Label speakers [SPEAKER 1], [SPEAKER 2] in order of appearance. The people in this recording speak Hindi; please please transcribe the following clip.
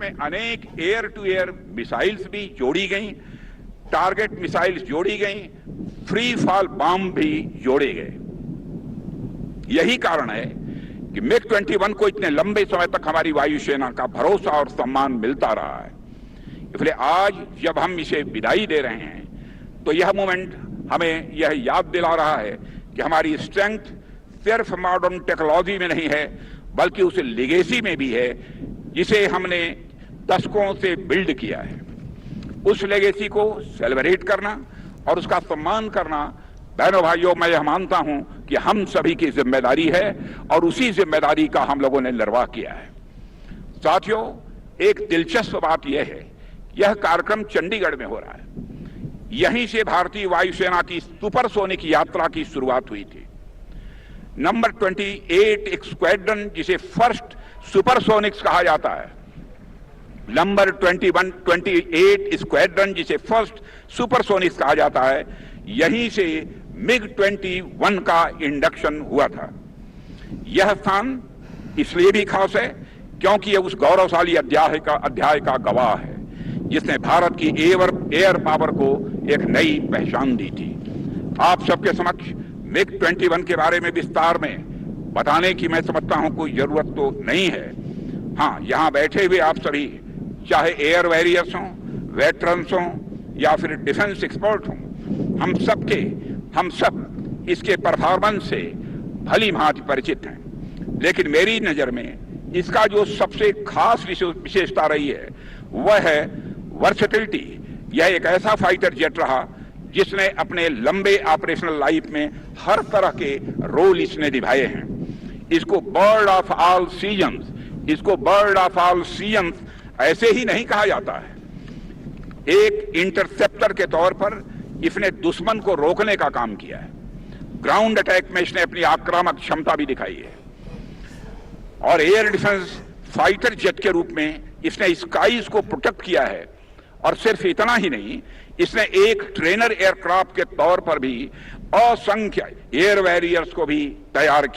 [SPEAKER 1] इसमें अनेक एयर टू एयर मिसाइल्स भी जोड़ी गई, टारगेट मिसाइल्स जोड़ी गई, फ्री फॉल बम भी जोड़े गए। यही कारण है कि MiG-21 को इतने लंबे समय तक हमारी वायुसेना का भरोसा और सम्मान मिलता रहा है। इसलिए आज जब हम इसे विदाई दे रहे हैं तो यह मोमेंट हमें यह याद दिला रहा है कि हमारी स्ट्रेंथ सिर्फ मॉडर्न टेक्नोलॉजी में नहीं है, बल्कि उस लेगेसी में भी है जिसे हमने दशकों से बिल्ड किया है। उस लेगेसी को सेलिब्रेट करना और उसका सम्मान करना, बहनों भाइयों, मैं यह मानता हूं कि हम सभी की जिम्मेदारी है और उसी जिम्मेदारी का हम लोगों ने निर्वाह किया है। साथियों, एक दिलचस्प बात यह है, यह कार्यक्रम चंडीगढ़ में हो रहा है। यहीं से भारतीय वायुसेना की सुपरसोनिक यात्रा की शुरुआत हुई थी। नंबर 28 स्क्वाड्रन, जिसे फर्स्ट सुपरसोनिक्स कहा जाता है, नंबर 28 स्क्वाड्रन, जिसे फर्स्ट सुपरसोनिक्स कहा जाता है, यहीं से MiG-21 का इंडक्शन हुआ था। यह स्थान इसलिए भी खास है क्योंकि यह उस गौरवशाली अध्याय का गवाह है जिसने भारत की एयर पावर को एक नई पहचान दी थी। आप सबके समक्ष MiG-21 के बारे में विस्तार में बताने की मैं समझता हूं कोई जरूरत तो नहीं है। हाँ, यहां बैठे हुए आप सभी, चाहे एयर वॉरियर्स हों, वेटरन्स हों या फिर डिफेंस एक्सपर्ट हों, हम सब इसके परफॉर्मेंस से भली भांति परिचित हैं। लेकिन मेरी नजर में इसका जो सबसे खास विशेषता रही है वह है वर्सेटिलिटी। यह एक ऐसा फाइटर जेट रहा जिसने अपने लंबे ऑपरेशनल लाइफ में हर तरह के रोल इसने निभाए हैं। इसको बर्ड ऑफ ऑल सीजन्स ऐसे ही नहीं कहा जाता है। एक इंटरसेप्टर के तौर पर इसने दुश्मन को रोकने का काम किया है। ग्राउंड अटैक में इसने अपनी आक्रामक क्षमता भी दिखाई है और एयर डिफेंस फाइटर जेट के रूप में इसने स्काईज को प्रोटेक्ट किया है। और सिर्फ इतना ही नहीं, इसने एक ट्रेनर एयरक्राफ्ट के तौर पर भी असंख्य एयर वॉरियर्स को भी तैयार किया।